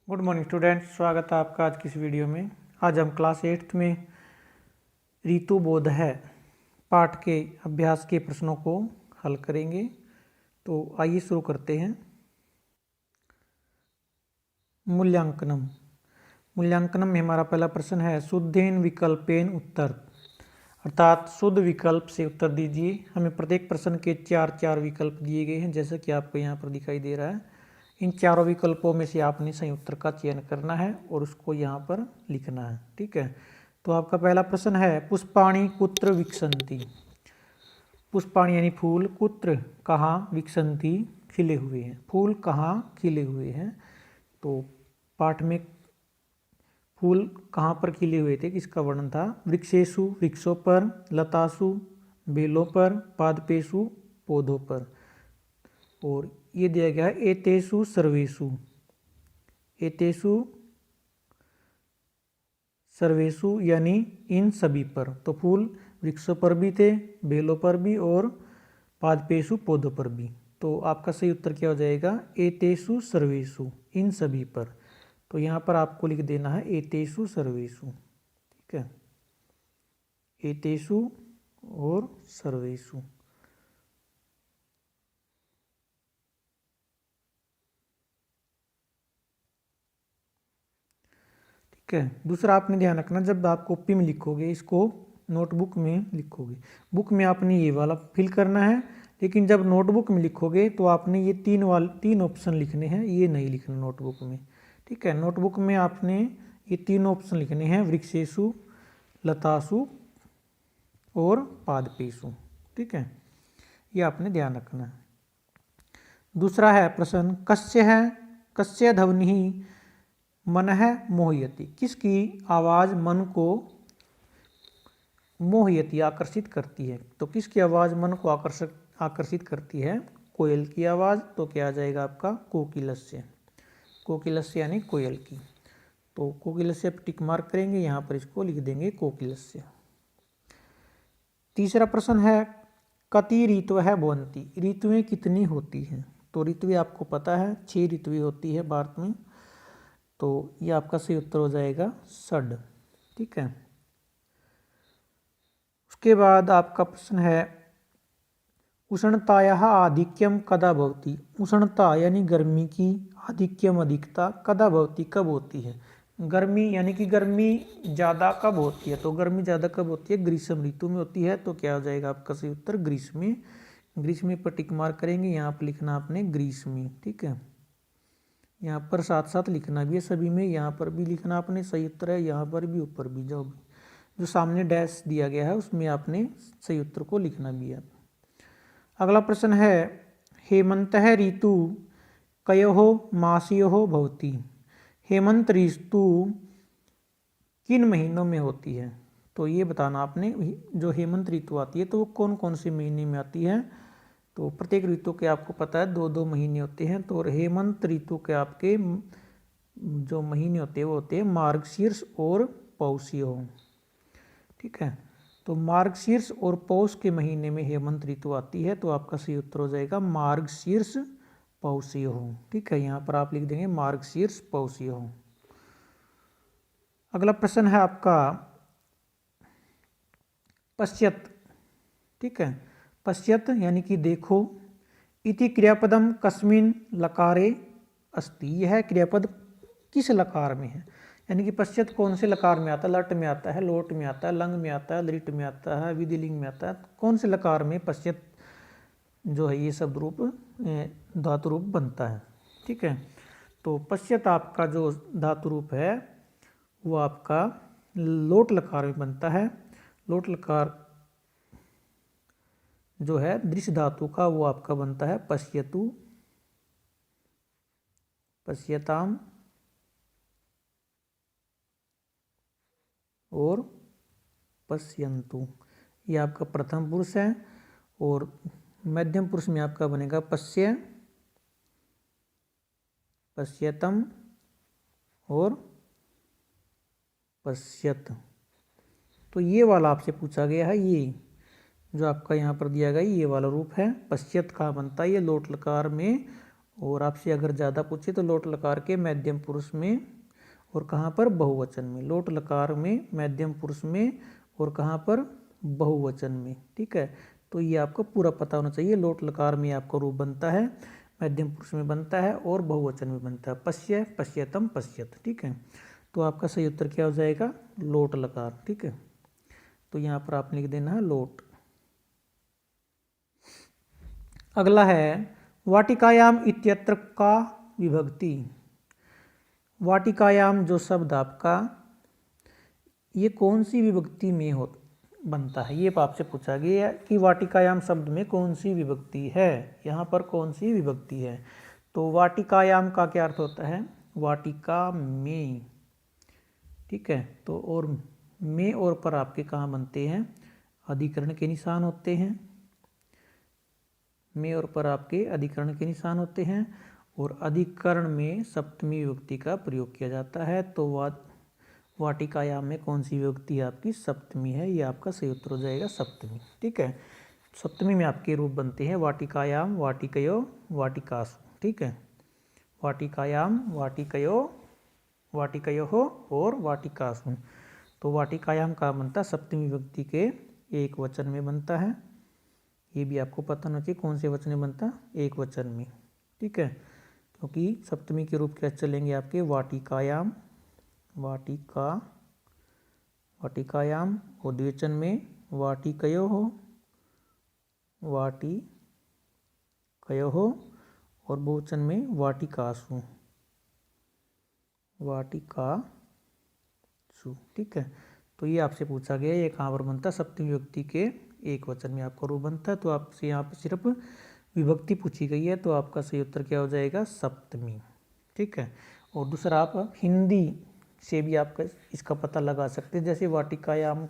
Good morning students, स्वागत है आपका आज की इस वीडियो में। आज हम क्लास 8th में ऋतुबोध है पाठ के अभ्यास के प्रश्नों को हल करेंगे। तो आइए शुरू करते हैं। मूल्यांकनम मूल्यांकनम में हमारा पहला प्रश्न है शुद्धेन विकल्पेन उत्तर, अर्थात शुद्ध विकल्प से उत्तर दीजिए। हमें प्रत्येक प्रश्न के चार विकल्प दिए गए हैं, जैसा कि आपको यहाँ पर दिखाई दे रहा है। इन चारों विकल्पों में से आपने सही उत्तर का चयन करना है और उसको यहाँ पर लिखना है। ठीक है, तो आपका पहला प्रश्न है पुष्पाणि कुत्र विकसंति। पुष्पाणि यानी फूल, कुत्र कहाँ, विकसंति खिले हुए हैं। फूल कहाँ खिले हुए हैं, तो पाठ में फूल कहाँ पर खिले हुए थे किसका वर्णन था। वृक्षेषु वृक्षों पर, लतासु बेलों पर, पादपेषु पौधों पर। और ये दिया गया है एतेषु सर्वेषु, एतेषु सर्वेषु यानी इन सभी पर। तो फूल वृक्षों पर भी थे, बेलों पर भी और पादपेषु पौधों पर भी। तो आपका सही उत्तर क्या हो जाएगा, एतेषु सर्वेषु इन सभी पर। तो यहाँ पर आपको लिख देना है एतेषु सर्वेषु। ठीक है, एतेषु और सर्वेषु। ठीक है, दूसरा आपने ध्यान रखना, जब आप कॉपी में लिखोगे इसको नोटबुक में लिखोगे, बुक में आपने ये वाला फिल करना है, लेकिन जब नोटबुक में लिखोगे तो आपने ये तीन ऑप्शन लिखने हैं, ये नहीं लिखना नोटबुक में। ठीक है, नोटबुक में आपने ये तीन ऑप्शन लिखने हैं, वृक्षेषु, लतासु और पादपेषु। ठीक है, ये आपने ध्यान रखना है। दूसरा है प्रश्न कस्य ध्वनि मनः मोहयति, किसकी आवाज़ मन को मोहयति आकर्षित करती है। तो किसकी आवाज़ मन को आकर्षित करती है, कोयल की आवाज़। तो क्या आ जाएगा आपका कोकिलस्य, कोकिलस्य यानी कोयल की। तो कोकिलस्य पर टिक मार्क करेंगे, यहाँ पर इसको लिख देंगे कोकिलस्य। तीसरा प्रश्न है कति ऋतवः भवन्ति, ऋतुएं कितनी होती हैं। तो ऋतुएं आपको पता है 6 ऋतुएं होती है भारत में। तो ये आपका सही उत्तर हो जाएगा षड। ठीक है, उसके बाद आपका प्रश्न है उष्णतायाः आधिक्यम कदा भवति, उष्णता यानी गर्मी की आधिक्यम अधिकता कदा भवति कब होती है। गर्मी यानी कि गर्मी ज़्यादा कब होती है, तो गर्मी ज़्यादा कब होती है, ग्रीष्म ऋतु में होती है। तो क्या हो जाएगा आपका सही उत्तर ग्रीष्मी। ग्रीष्मी पर टिक मार्क करेंगे, यहाँ पर लिखना आपने ग्रीष्मी। ठीक है, यहाँ पर साथ साथ लिखना भी है सभी में, यहाँ पर भी लिखना आपने सही उत्तर है, यहाँ पर भी, ऊपर भी, जो सामने डैश दिया गया है उसमें आपने सही उत्तर को लिखना भी है। अगला प्रश्न है हेमंतः ऋतु कयोः मासयोः भवति, हेमंत ऋतु किन महीनों में होती है। तो ये बताना आपने, जो हेमंत ऋतु आती है तो वो कौन कौन से महीने में आती है। तो प्रत्येक ऋतु के आपको पता है 2-2 महीने होते हैं। तो हेमंत ऋतु के आपके जो महीने होते हैं वो होते हैं मार्गशीर्ष और पौषयोः। ठीक है, तो मार्गशीर्ष और पौष के महीने में हेमंत ऋतु आती है। तो आपका सही उत्तर हो जाएगा मार्गशीर्ष पौषयोः। ठीक है, यहाँ पर आप लिख देंगे मार्गशीर्ष पौषयोः। अगला प्रश्न है आपका पश्यत। ठीक है, पश्यत यानी कि देखो, इति क्रियापदम कस्मिन लकारे अस्ति, यह क्रियापद किस लकार में है। यानी कि पश्यत कौन से लकार में आता है, लट में आता है, लोट में आता है, लंग में आता है, लिट में आता है, विधिलिंग में आता है। कौन से लकार में पश्यत जो है ये शब्द रूप धातु रूप बनता है। ठीक है, तो पश्यत आपका जो धातु रूप है वो आपका लोट लकार में बनता है। लोट लकार जो है दृश्य धातु का वो आपका बनता है पश्यतु, पश्यताम और पश्यन्तु। ये आपका प्रथम पुरुष है। और मध्यम पुरुष में आपका बनेगा पश्य, पश्यतम और पश्यत। तो ये वाला आपसे पूछा गया है, ये जो आपका यहाँ पर दिया गया ये वाला रूप है पश्यत का बनता है, ये लोट लकार में और आपसे अगर ज़्यादा पूछे तो लोट लकार के मध्यम पुरुष में और कहाँ पर बहुवचन में, लोट लकार में मध्यम पुरुष में और कहाँ पर बहुवचन में। ठीक है, तो ये आपको पूरा पता होना चाहिए। लोट लकार में आपका रूप बनता है, मध्यम पुरुष में बनता है और बहुवचन में बनता है। पश्य, पश्यतम, पश्यत। ठीक है, तो आपका सही उत्तर क्या हो जाएगा? लोट लकार। ठीक है, तो यहाँ पर आपने लिख देना है लोट। अगला है वाटिकायाम इत्यत्र का विभक्ति। वाटिकायाम जो शब्द आपका, ये कौन सी विभक्ति में बनता है? ये आपसे पूछा गया है कि वाटिकायाम शब्द में कौन सी विभक्ति है, यहाँ पर कौन सी विभक्ति है। तो वाटिकायाम का क्या अर्थ होता है? वाटिका में। ठीक है, तो और में और पर आपके कहाँ बनते हैं? अधिकरण के निशान होते हैं। में और पर आपके अधिकरण के निशान होते हैं और अधिकरण में सप्तमी विभक्ति का प्रयोग किया जाता है। तो वाटिकायाम में कौन सी विभक्ति आपकी? सप्तमी है। ये आपका सही उत्तर हो जाएगा सप्तमी। ठीक है, सप्तमी में आपके रूप बनते हैं वाटिकायाम, वाटिकयो, वाटिकासु। ठीक है, वाटिकायाम, वाटिकयो, वाटिकयो हो और वाटिकासु। तो वाटिकायाम का बनता सप्तमी विभक्ति के एक वचन में बनता है। ये भी आपको पता होना चाहिए कौन से वचन में बनता? एक वचन में। ठीक है, क्योंकि सप्तमी के रूप क्या चलेंगे आपके? वाटिकायाम, वाटिका, वाटिकायाम और द्विवचन में वाटिकयो हो, वाटिकयो हो और बहुवचन में वाटिकासु, वाटिकासु। ठीक है, तो ये आपसे पूछा गया ये कहाँ पर बनता? सप्तमी विभक्ति के एक वचन में आपका रूप बनता है। तो आपसे यहाँ पर सिर्फ विभक्ति पूछी गई है, तो आपका सही उत्तर क्या हो जाएगा? सप्तमी। ठीक है, और दूसरा आप हिंदी से भी आपका इसका पता लगा सकते हैं। जैसे वाटिकायाम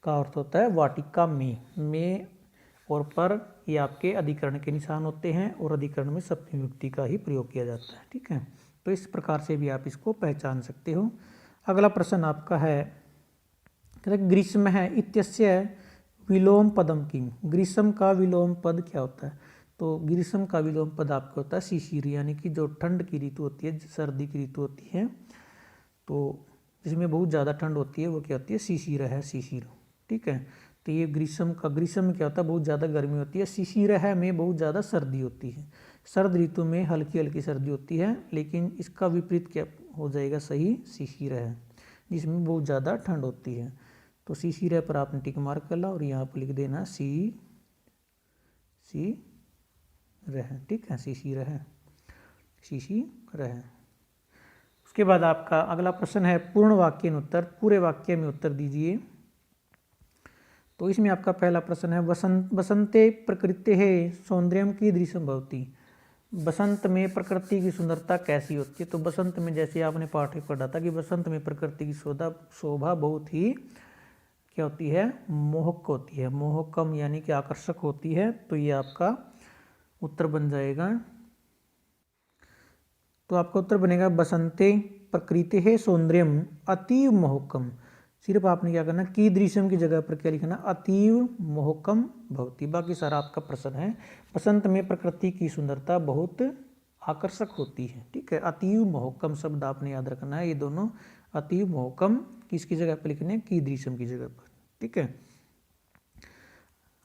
का अर्थ होता है वाटिका में और पर, ये आपके अधिकरण के निशान होते हैं और अधिकरण में सप्तमी विभक्ति का ही प्रयोग किया जाता है। ठीक है, तो इस प्रकार से भी आप इसको पहचान सकते हो। अगला प्रश्न आपका है, ग्रीष्म है इत्यस्य विलोम पदम किम। ग्रीष्म का विलोम पद क्या होता है? तो ग्रीष्म का विलोम पद आपका होता है शिशिर, यानी कि जो ठंड की ऋतु होती है, सर्दी की ऋतु होती है, तो जिसमें बहुत ज़्यादा ठंड होती है वो क्या होती है? शिशिर है, शिशिर। ठीक है, तो ये ग्रीष्म में क्या होता है? बहुत ज़्यादा गर्मी होती है। शिशिर है में बहुत ज़्यादा सर्दी होती है। सर्द ऋतु में हल्की हल्की सर्दी होती है, लेकिन इसका विपरीत क्या हो जाएगा? सही शिशिर है, जिसमें बहुत ज़्यादा ठंड होती है। तो शिशिर पर आपने टिक मार्क कर ला और यहाँ पर लिख देना सी रह। ठीक है, शिशिर है, शिशिर है। उसके बाद आपका अगला प्रश्न है पूर्ण वाक्य में उत्तर। पूरे वाक्य में उत्तर दीजिए। तो इसमें आपका पहला प्रश्न है बसंते प्रकृति है सौंदर्यम की दृश्यम भवती। बसंत में प्रकृति की सुंदरता कैसी होती है? तो बसंत में जैसे आपने पाठ में पढ़ा था कि बसंत में प्रकृति की शोभा बहुत ही क्या होती है? मोहक होती है, मोहकम यानी कि आकर्षक होती है। तो ये आपका उत्तर बन जाएगा। तो आपका उत्तर बनेगा बसंते प्रकृति है सौंदर्यम अतीव मोहकम। सिर्फ आपने क्या करना, की दृश्यम की जगह पर क्या लिखना? अतीव मोहकम भवती। बाकी सारा आपका प्रश्न है। बसंत में प्रकृति की सुंदरता बहुत आकर्षक होती है। ठीक है, अतीव मोहकम शब्द आपने याद रखना है। ये दोनों अतीव मोहकम किसकी जगह पर लिखने? की दृश्यम की जगह पर। ठीक है,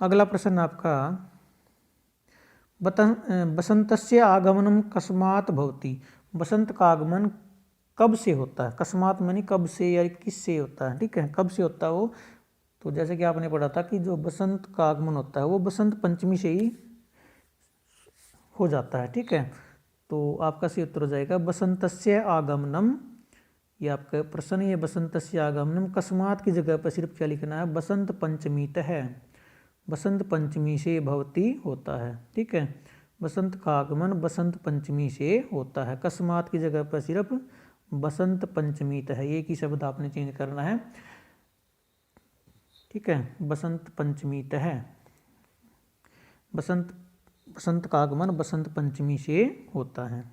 अगला प्रश्न आपका बसंतस्य आगमनम कस्मात् भवति। बसंत का आगमन कब से होता है? कस्मात् मानी कब से या किस से होता है। ठीक है, कब से होता है वो? तो जैसे कि आपने पढ़ा था कि जो बसंत का आगमन होता है वो बसंत पंचमी से ही हो जाता है। ठीक है, तो आपका सही उत्तर हो जाएगा बसंतस्य आगमनम। ये आपका प्रश्न है, बसंतस्य आगमनम कस्मात् की जगह पर सिर्फ क्या लिखना है? बसंत पंचमीतः है, बसंत पंचमी से भवती होता है। ठीक है, बसंत का आगमन बसंत पंचमी से होता है। कस्मात् की जगह पर सिर्फ बसंत पंचमीतः है, एक ही शब्द आपने चेंज करना है। ठीक है, बसंत पंचमीतः है। बसंत का आगमन बसंत पंचमी से होता है।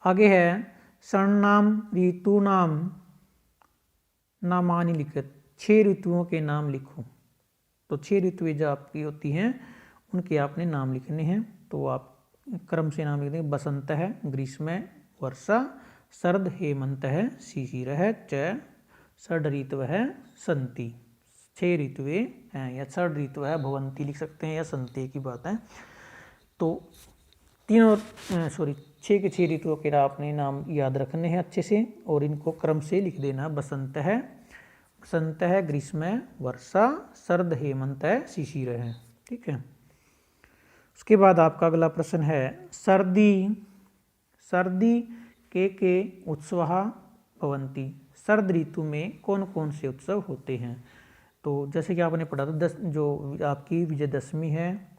आगे है षण्णाम ऋतूनाम नामानि लिखित। 6 ऋतुओं के नाम लिखो। तो 6 ऋतुएं जो आपकी होती हैं उनके आपने नाम लिखने हैं। तो आप क्रम से नाम लिख देंगे। बसंत है, ग्रीष्म, वर्षा, शरद, हेमंत है, शिशिर है, च षड ऋतु है, संति। 6 ऋतुएं हैं, या षड ऋतु है, भवंती लिख सकते हैं, या संति की बात है। तो 6 के 6 ऋतुओं के आपने नाम याद रखने हैं अच्छे से, और इनको क्रम से लिख देना। बसंत है, ग्रीष्म है, वर्षा, शरद, हेमंत है, शिशिर है। ठीक है। उसके बाद आपका अगला प्रश्न है सर्दी के उत्सव भवंती। शरद ऋतु में कौन कौन से उत्सव होते हैं? तो जैसे कि आपने पढ़ा था, जो आपकी विजयदशमी है,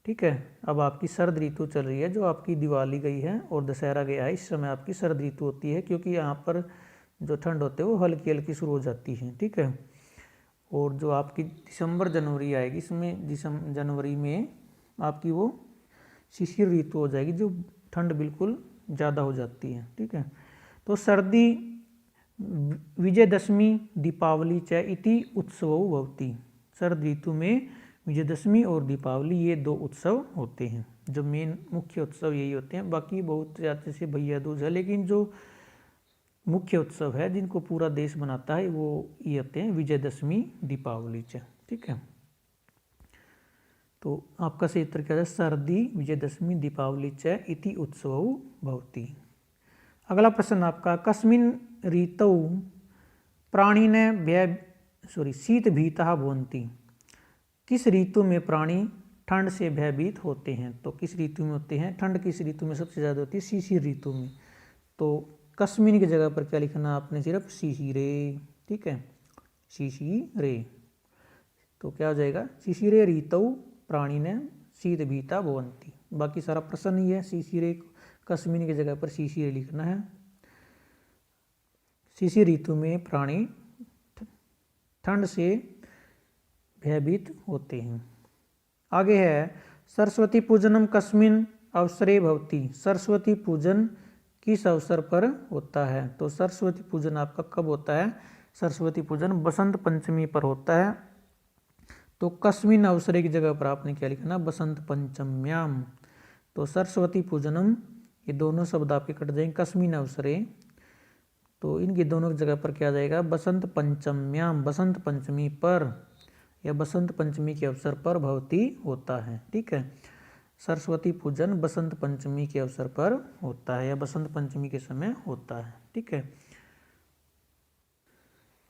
ठीक है, अब आपकी शरद ऋतु चल रही है, जो आपकी दिवाली गई है और दशहरा गया है, इस समय आपकी शरद ऋतु होती है, क्योंकि यहाँ पर जो ठंड होती है वो हल्की हल्की शुरू हो जाती है। ठीक है। और जो आपकी दिसंबर जनवरी आएगी, इसमें जनवरी में आपकी वो शिशिर ऋतु हो जाएगी, जो ठंड बिल्कुल ज़्यादा हो जाती है। ठीक है। तो सर्दी विजयदशमी दीपावली च इति उत्सव भवति। शरद ऋतु में विजयदशमी और दीपावली ये 2 उत्सव होते हैं, जो मेन मुख्य उत्सव यही होते हैं। बाकी बहुत जैसे भैया दूज है, लेकिन जो मुख्य उत्सव है जिनको पूरा देश मनाता है वो ये होते हैं विजयदशमी दीपावली च। ठीक है। तो आपका सही उत्तर क्या है? सर्दी विजयदशमी दीपावली च इति उत्सव भवति। अगला प्रश्न आपका कस्मिन् ऋतौ प्राणिने शीत भीतः भवन्ति। किस ऋतु में प्राणी ठंड से भयभीत होते हैं? तो किस ऋतु में होते हैं? ठंड किस ऋतु में सबसे ज़्यादा होती है? शिशिर ऋतु में। तो कस्मिन की जगह पर क्या लिखना आपने? सिर्फ शिशिरे। ठीक है, शिशिरे। तो क्या हो जाएगा? शिशिरे ऋतौ प्राणिने शीत भीता भवन्ति। बाकी सारा प्रश्न ही है। शिशिरे कस्मिन की जगह पर शिशिरे लिखना है। शिशिर ऋतु में प्राणी ठंड से भयभीत होते हैं। आगे है सरस्वती पूजनम कस्मिन अवसरे भवति। सरस्वती पूजन किस अवसर पर होता है? तो सरस्वती पूजन आपका कब होता है? सरस्वती पूजन बसंत पंचमी पर होता है। तो कस्मिन अवसरे की जगह पर आपने क्या लिखना? बसंत पंचम्याम। तो सरस्वती पूजनम, ये दोनों शब्द आपके कट जाएंगे। कस्मिन अवसरे, तो इनकी दोनों की जगह पर क्या जाएगा? बसंत पंचम्याम, बसंत पंचमी पर या बसंत पंचमी के अवसर पर भवती होता है। ठीक है। सरस्वती पूजन बसंत पंचमी के अवसर पर होता है या बसंत पंचमी के समय होता है। ठीक है।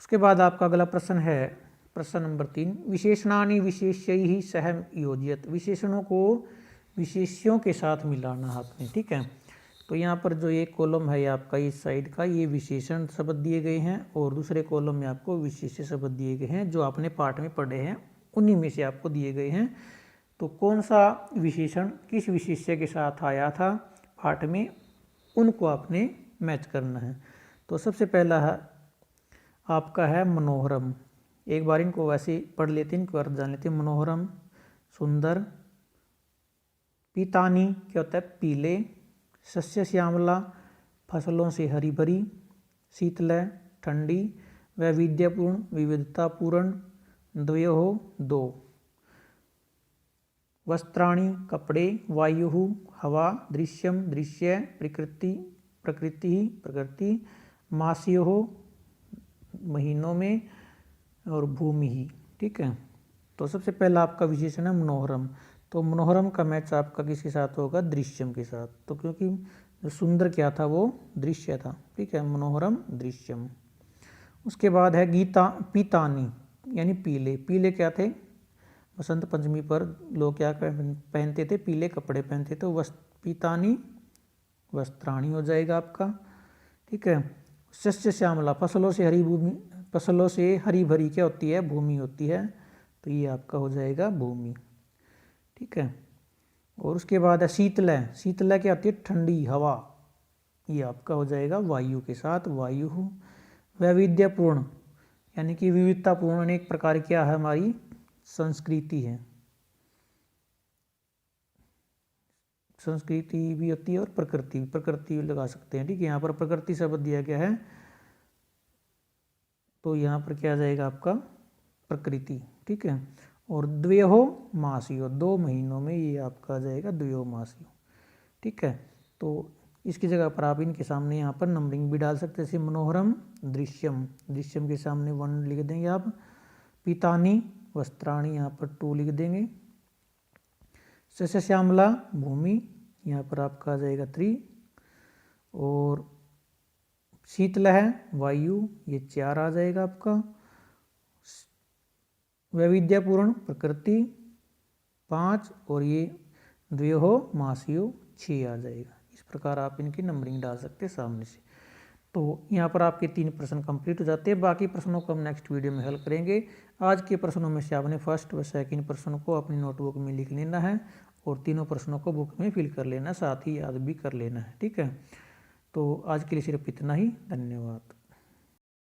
उसके बाद आपका अगला प्रश्न है प्रश्न नंबर 3, विशेषणानि विशेष्यैः सह योजयत। विशेषणों को विशेष्यों के साथ मिलाना आपने। ठीक है। तो यहाँ पर जो एक कॉलम है आपका इस साइड का, ये विशेषण शब्द दिए गए हैं, और दूसरे कॉलम में आपको विशेष्य शब्द दिए गए हैं, जो आपने पाठ में पढ़े हैं उन्हीं में से आपको दिए गए हैं। तो कौन सा विशेषण किस विशेष्य के साथ आया था पाठ में, उनको आपने मैच करना है। तो सबसे पहला है आपका है मनोहरम। एक बार इनको वैसे पढ़ लेते हैं, इनको अर्थ जान लेते हैं। मनोहरम सुंदर, पीतानी क्या होता है? पीले, सस्य श्यामला फसलों से हरी भरी, शीतल ठंडी, वैविध्यपूर्ण विविधतापूर्ण, द्वयोः दो, वस्त्राणि कपड़े, वायु हवा, दृश्यम दृश्य, प्रकृति प्रकृति, मास्योः महीनों में, और भूमि ही। ठीक है। तो सबसे पहला आपका विशेषण है मनोहरम। तो मनोहरम का मैच आपका किसके साथ होगा? दृश्यम के साथ। तो क्योंकि जो सुंदर क्या था वो दृश्य था। ठीक है, मनोहरम दृश्यम। उसके बाद है पीतानी यानी पीले। पीले क्या थे? बसंत पंचमी पर लोग क्या पहनते थे? पीले कपड़े पहनते थे। पीतानी वस्त्राणी हो जाएगा आपका। ठीक है। सस्य श्यामला फसलों से हरी भूमि, फसलों से हरी भरी क्या होती है? भूमि होती है। तो ये आपका हो जाएगा भूमि। ठीक है। और उसके बाद है शीतलय। शीतलय क्या होती है? ठंडी हवा। ये आपका हो जाएगा वायु के साथ, वायु। वैविध्यपूर्ण यानी कि विविधतापूर्ण, अनेक प्रकार क्या है? हमारी संस्कृति है। संस्कृति भी होती है और प्रकृति लगा सकते हैं। ठीक है। यहाँ पर प्रकृति शब्द दिया गया है, तो यहाँ पर क्या आ जाएगा आपका? प्रकृति। ठीक है। और द्वयोः मासियो, 2 महीनों में, ये आपका आ जाएगा द्वयोः मासियो। ठीक है। तो इसकी जगह पर आप इनके सामने यहाँ पर नंबरिंग भी डाल सकते हैं, जैसे मनोहरम दृश्यम, दृश्यम के सामने 1 लिख देंगे आप। पीतानी वस्त्राणी, यहाँ पर 2 लिख देंगे। सस्यश्यामला भूमि, यहाँ पर आपका आ जाएगा 3। और शीतलह वायु, ये 4 आ जाएगा आपका। वैविध्यपूर्ण प्रकृति 5, और ये द्वयोः मासियो 6 आ जाएगा। इस प्रकार आप इनकी नंबरिंग डाल सकते हैं सामने से। तो यहाँ पर आपके 3 प्रश्न कंप्लीट हो जाते हैं। बाकी प्रश्नों को हम नेक्स्ट वीडियो में हल करेंगे। आज के प्रश्नों में से आपने फर्स्ट व सेकंड प्रश्न को अपनी नोटबुक में लिख लेना है और तीनों प्रश्नों को बुक में फिल कर लेना, साथ ही याद भी कर लेना है, ठीक है। तो आज के लिए सिर्फ इतना ही, धन्यवाद।